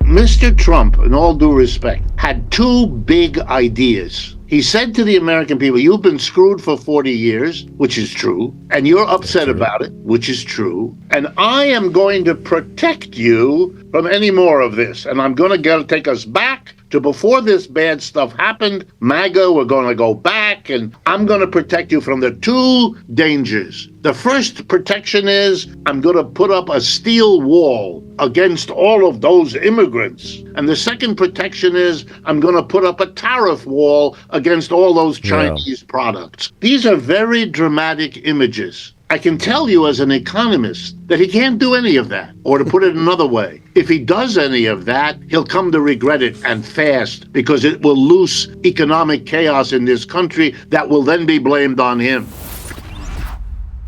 Mr. Trump, in all due respect, had two big ideas. He said to the American people, you've been screwed for 40 years, which is true, and you're upset about it, which is true, and I am going to protect you from any more of this, and I'm going to take us back to before this bad stuff happened. MAGA, we're going to go back, and I'm going to protect you from the two dangers. The first protection is I'm going to put up a steel wall against all of those immigrants. And the second protection is I'm going to put up a tariff wall against all those Chinese products. These are very dramatic images. I can tell you as an economist that he can't do any of that. Or to put it another way, if he does any of that, he'll come to regret it, and fast, because it will loose economic chaos in this country that will then be blamed on him.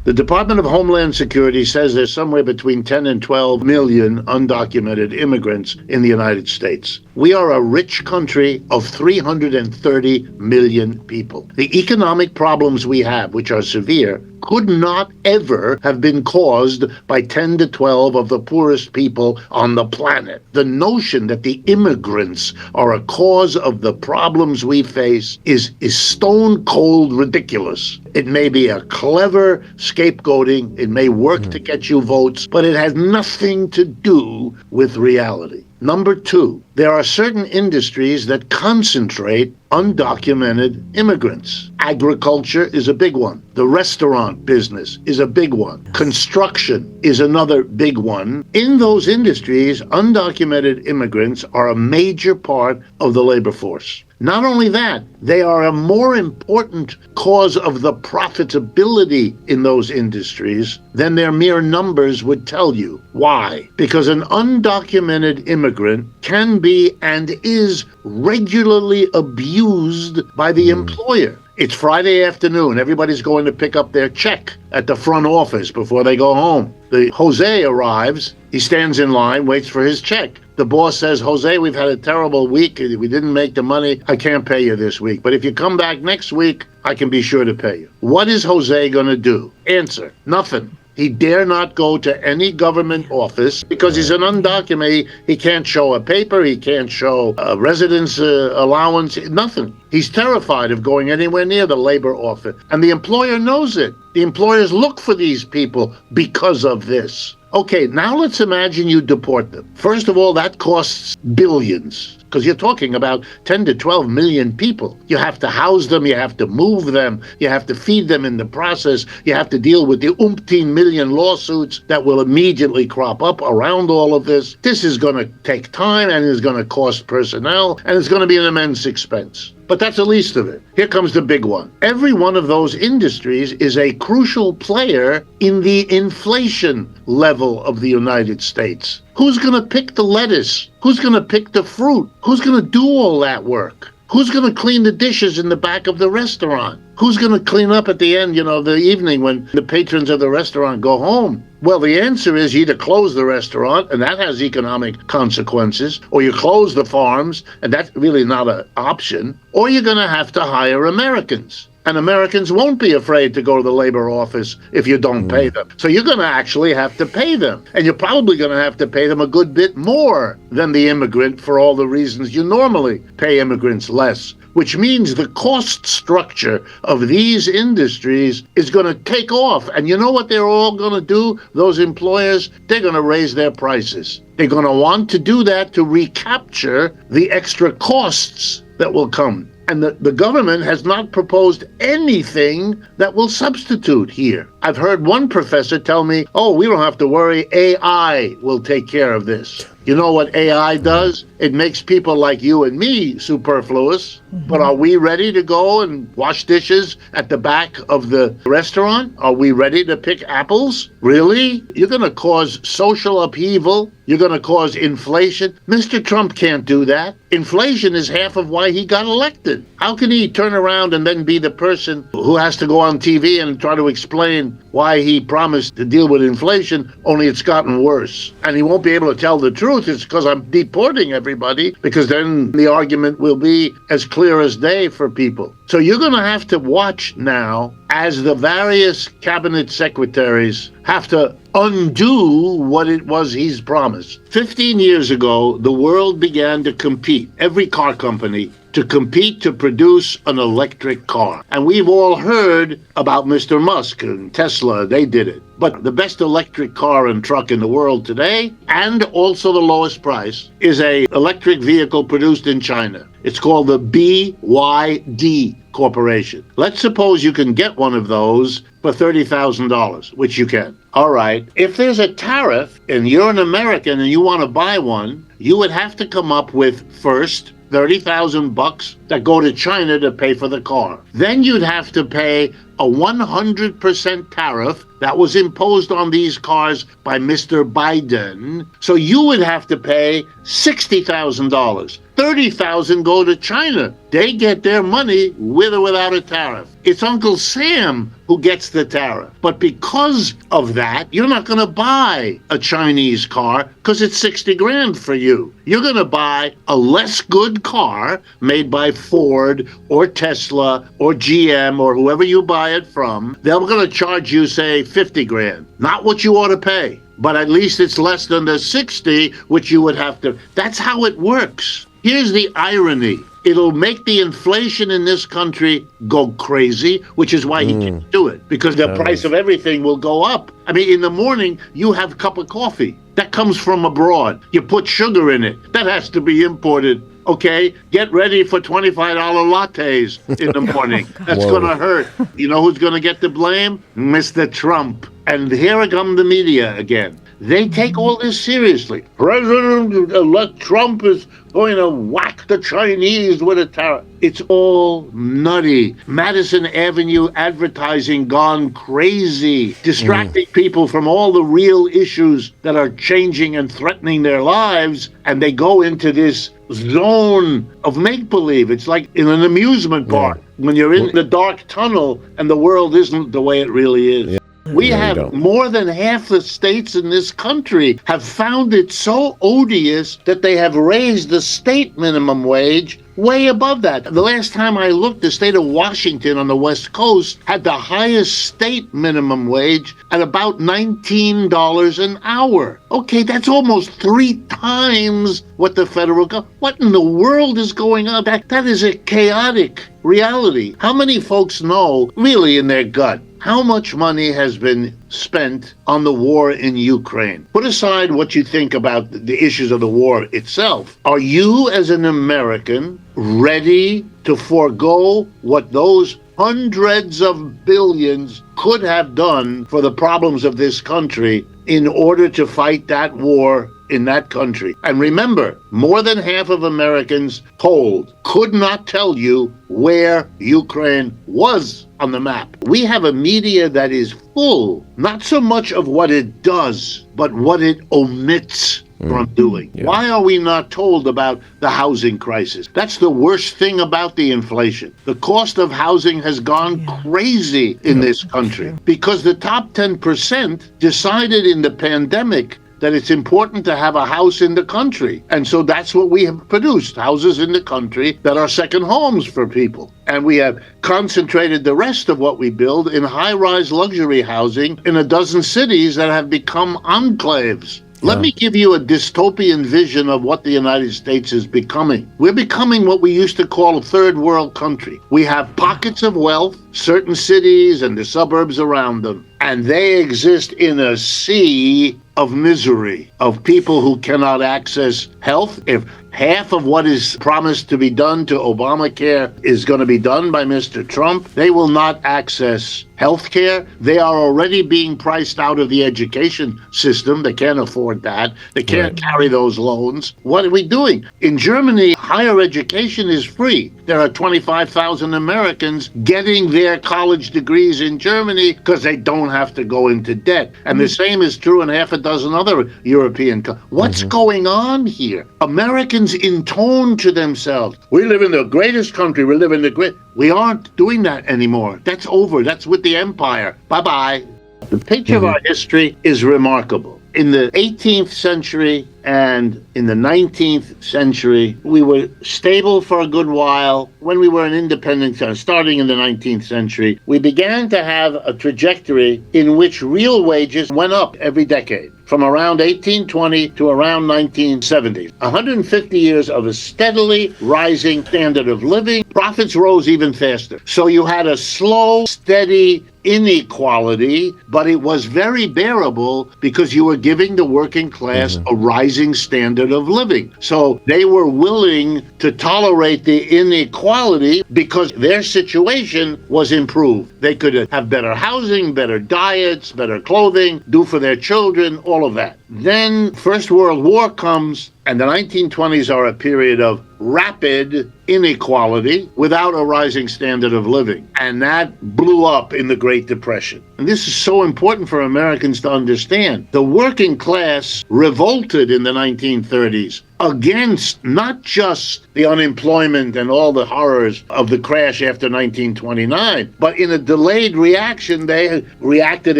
The Department of Homeland Security says there's somewhere between 10 and 12 million undocumented immigrants in the United States. We are a rich country of 330 million people. The economic problems we have, which are severe, could not ever have been caused by 10 to 12 of the poorest people on the planet. The notion that the immigrants are a cause of the problems we face is stone cold ridiculous. It may be a clever scapegoating, it may work to get you votes, but it has nothing to do with reality. Number two, there are certain industries that concentrate undocumented immigrants. Agriculture is a big one. The restaurant business is a big one. Construction is another big one. In those industries, undocumented immigrants are a major part of the labor force. Not only that, they are a more important cause of the profitability in those industries than their mere numbers would tell you. Why? Because an undocumented immigrant can be and is regularly abused by the employer. It's Friday afternoon. Everybody's going to pick up their check at the front office before they go home. The Jose arrives. He stands in line, waits for his check. The boss says, Jose, we've had a terrible week. We didn't make the money. I can't pay you this week. But if you come back next week, I can be sure to pay you. What is Jose going to do? Answer, nothing. He dare not go to any government office because he's an undocumented. He can't show a paper. He can't show a residence allowance, nothing. He's terrified of going anywhere near the labor office. And the employer knows it. The employers look for these people because of this. Okay, now let's imagine you deport them. First of all, that costs billions, because you're talking about 10 to 12 million people. You have to house them, you have to move them, you have to feed them in the process, you have to deal with the umpteen million lawsuits that will immediately crop up around all of this. This is going to take time, and it's going to cost personnel, and it's going to be an immense expense. But that's the least of it. Here comes the big one. Every one of those industries is a crucial player in the inflation level of the United States. Who's going to pick the lettuce? Who's going to pick the fruit? Who's going to do all that work? Who's going to clean the dishes in the back of the restaurant? Who's going to clean up at the end, the evening when the patrons of the restaurant go home? Well, the answer is you either close the restaurant, and that has economic consequences, or you close the farms, and that's really not an option, or you're going to have to hire Americans. And Americans won't be afraid to go to the labor office if you don't pay them. So you're going to actually have to pay them. And you're probably going to have to pay them a good bit more than the immigrant for all the reasons you normally pay immigrants less, which means the cost structure of these industries is going to take off. And you know what they're all going to do, those employers? They're going to raise their prices. They're going to want to do that to recapture the extra costs that will come. And the government has not proposed anything that will substitute here. I've heard one professor tell me, we don't have to worry, AI will take care of this. You know what AI does? It makes people like you and me superfluous. But are we ready to go and wash dishes at the back of the restaurant? Are we ready to pick apples? Really? You're going to cause social upheaval. You're going to cause inflation. Mr. Trump can't do that. Inflation is half of why he got elected. How can he turn around and then be the person who has to go on TV and try to explain why he promised to deal with inflation, only it's gotten worse? And he won't be able to tell the truth. It's because I'm deporting everybody, because then the argument will be as clear as day for people. So you're going to have to watch now as the various cabinet secretaries have to undo what it was he's promised. 15 years ago, the world began to compete, every car company, to compete to produce an electric car. And we've all heard about Mr. Musk and Tesla, they did it. But the best electric car and truck in the world today, and also the lowest price, is a electric vehicle produced in China. It's called the BYD Corporation. Let's suppose you can get one of those for $30,000, which you can. All right. If there's a tariff and you're an American and you want to buy one, you would have to come up with first $30,000 that go to China to pay for the car. Then you'd have to pay a 100% tariff that was imposed on these cars by Mr. Biden. So you would have to pay $60,000. $30,000 go to China. They get their money with or without a tariff. It's Uncle Sam who gets the tariff. But because of that, you're not going to buy a Chinese car because it's 60 grand for you. You're going to buy a less good car made by Ford or Tesla or GM or whoever you buy it from. They're going to charge you, say, 50 grand. Not what you ought to pay. But at least it's less than the 60, which you would have to. That's how it works. Here's the irony. It'll make the inflation in this country go crazy, which is why he can't do it, because the price of everything will go up. I mean, in the morning, you have a cup of coffee. That comes from abroad. You put sugar in it. That has to be imported. Okay, get ready for $25 lattes in the morning. That's going to hurt. You know who's going to get the blame? Mr. Trump. And here come the media again. They take all this seriously. President-elect Trump is going to whack the Chinese with a tariff. It's all nutty. Madison Avenue advertising gone crazy, distracting people from all the real issues that are changing and threatening their lives. And they go into this zone of make-believe. It's like in an amusement park when you're in the dark tunnel and the world isn't the way it really is. We have more than half the states in this country have found it so odious that they have raised the state minimum wage way above that. The last time I looked, the state of Washington on the West Coast had the highest state minimum wage at about $19 an hour. Okay, that's almost 3 times what the federal government. What in the world is going on? That is a chaotic reality. How many folks know, really in their gut, how much money has been spent on the war in Ukraine? Put aside what you think about the issues of the war itself. Are you, as an American, ready to forego what those hundreds of billions could have done for the problems of this country in order to fight that war in that country? And remember, more than half of Americans polled could not tell you where Ukraine was on the map. We have a media that is full, not so much of what it does, but what it omits from doing. Why are we not told about the housing crisis? That's the worst thing about the inflation. The cost of housing has gone crazy in this country because the top 10% decided in the pandemic that it's important to have a house in the country. And so that's what we have produced, houses in the country that are second homes for people. And we have concentrated the rest of what we build in high-rise luxury housing in a dozen cities that have become enclaves. Let me give you a dystopian vision of what the United States is becoming. We're becoming what we used to call a third world country. We have pockets of wealth, certain cities and the suburbs around them, and they exist in a sea of misery, of people who cannot access health. If half of what is promised to be done to Obamacare is going to be done by Mr. Trump, they will not access health care. They are already being priced out of the education system. They can't afford that. They can't carry those loans. What are we doing? In Germany, higher education is free. There are 25,000 Americans getting their college degrees in Germany because they don't have to go into debt. And the same is true in half a dozen other European countries. What's going on here? Americans intone to themselves, we live in the greatest country, we live in the great. We aren't doing that anymore. That's over. That's with the empire. Bye-bye. The picture of our history is remarkable. In the 18th century and in the 19th century, we were stable for a good while. When we were an independent country, starting in the 19th century, we began to have a trajectory in which real wages went up every decade, from around 1820 to around 1970. 150 years of a steadily rising standard of living. Profits rose even faster. So you had a slow, steady inequality, but it was very bearable because you were giving the working class a rising standard of living. So they were willing to tolerate the inequality because their situation was improved. They could have better housing, better diets, better clothing, do for their children, all of that. Then First World War comes, and the 1920s are a period of rapid inequality without a rising standard of living. And that blew up in the Great Depression. And this is so important for Americans to understand. The working class revolted in the 1930s against not just the unemployment and all the horrors of the crash after 1929, but in a delayed reaction, they reacted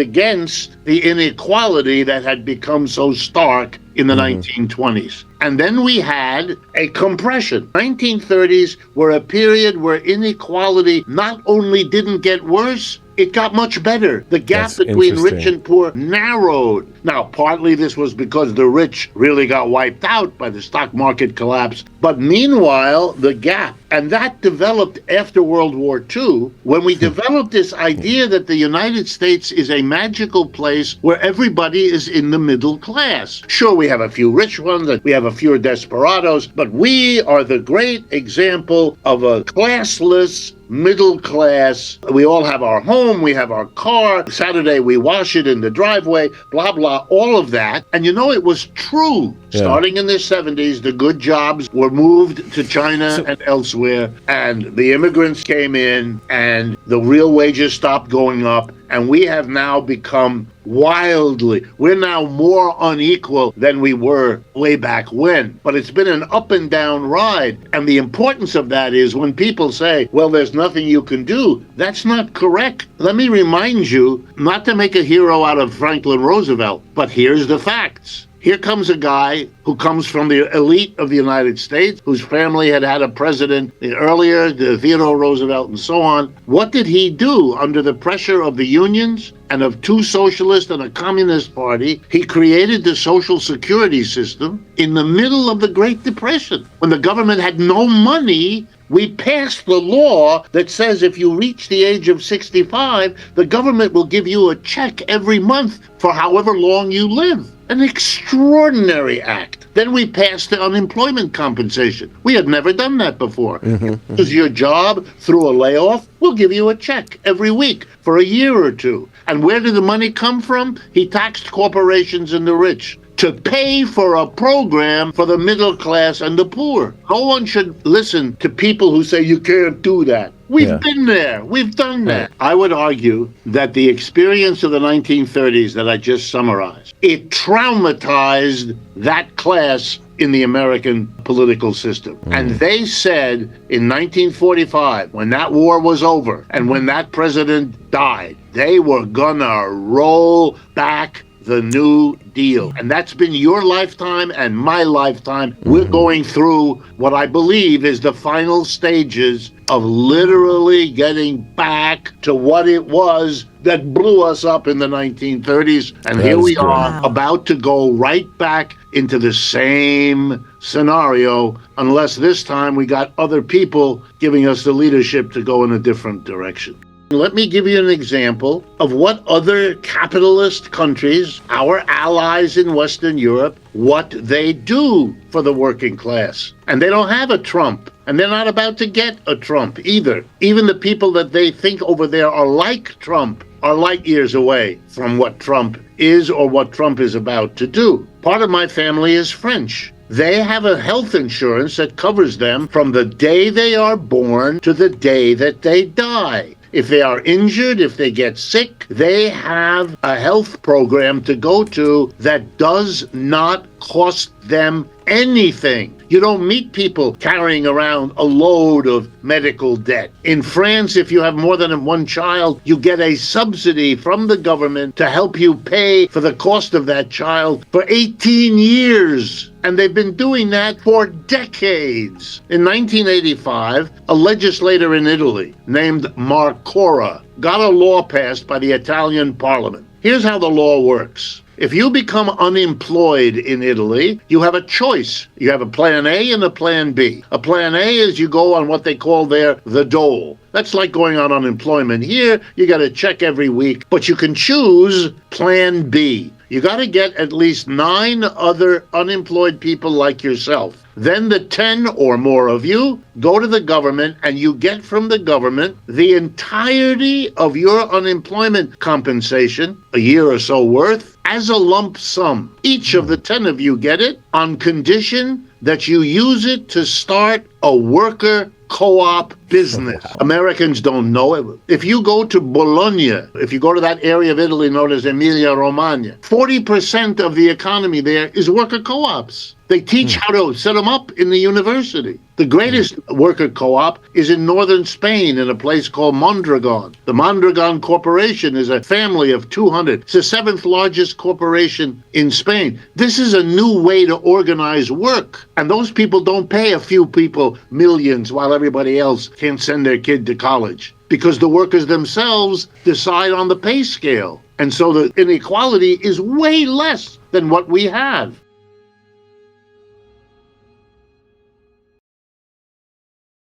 against the inequality that had become so stark in the 1920s. And then we had a compression. 1930s were a period where inequality not only didn't get worse, it got much better. The gap between rich and poor narrowed. Now, partly this was because the rich really got wiped out by the stock market collapse. But meanwhile, the gap, and that developed after World War II, when we developed this idea that the United States is a magical place where everybody is in the middle class. Sure, we have a few rich ones, we have a few desperados, but we are the great example of a classless middle class. We all have our home, we have our car. Saturday we wash it in the driveway, blah, blah, all of that. And you know, it was true. Starting in the 70s, the good jobs were moved to China and elsewhere, and the immigrants came in, and the real wages stopped going up, and we have now become we're now more unequal than we were way back when. But it's been an up and down ride, and the importance of that is when people say, well, there's nothing you can do, that's not correct. Let me remind you, not to make a hero out of Franklin Roosevelt, but here's the facts. Here comes a guy who comes from the elite of the United States, whose family had had a president earlier, Theodore Roosevelt, and so on. What did he do under the pressure of the unions and of two socialists and a communist party? He created the Social Security system in the middle of the Great Depression. When the government had no money, we passed the law that says if you reach the age of 65, the government will give you a check every month for however long you live. An extraordinary act. Then we passed the unemployment compensation. We had never done that before. Because your job through a layoff, we'll give you a check every week for a year or two. And where did the money come from? He taxed corporations and the rich to pay for a program for the middle class and the poor. No one should listen to people who say you can't do that. We've been there. We've done that. I would argue that the experience of the 1930s that I just summarized, it traumatized that class in the American political system. And they said in 1945, when that war was over and when that president died, they were gonna roll back the New Deal. And that's been your lifetime and my lifetime. We're going through what I believe is the final stages of literally getting back to what it was that blew us up in the 1930s. And here we are about to go right back into the same scenario, unless this time we got other people giving us the leadership to go in a different direction. Let me give you an example of what other capitalist countries, our allies in Western Europe, what they do for the working class. And they don't have a Trump, and they're not about to get a Trump either. Even the people that they think over there are like Trump are light years away from what Trump is or what Trump is about to do. Part of my family is French. They have a health insurance that covers them from the day they are born to the day that they die. If they are injured, if they get sick, they have a health program to go to that does not cost them anything. You don't meet people carrying around a load of medical debt. In France, if you have more than one child, you get a subsidy from the government to help you pay for the cost of that child for 18 years. And they've been doing that for decades. In 1985, a legislator in Italy named Marcora got a law passed by the Italian parliament. Here's how the law works. If you become unemployed in Italy, you have a choice. You have a plan A and a plan B. A plan A is you go on what they call there the dole. That's like going on unemployment. Here, you got a check every week, but you can choose plan B. You got to get at least 9 other unemployed people like yourself. Then the 10 or more of you go to the government and you get from the government the entirety of your unemployment compensation, a year or so worth, as a lump sum. Each of the 10 of you get it on condition that you use it to start a worker co-op business. Americans don't know it. If you go to Bologna, if you go to that area of Italy known as Emilia-Romagna, 40% of the economy there is worker co-ops. They teach how to set them up in the university. The greatest worker co-op is in northern Spain in a place called Mondragon. The Mondragon Corporation is a family of 200. It's the 7th largest corporation in Spain. This is a new way to organize work. And those people don't pay a few people millions while everybody else can't send their kid to college, because the workers themselves decide on the pay scale. And so the inequality is way less than what we have.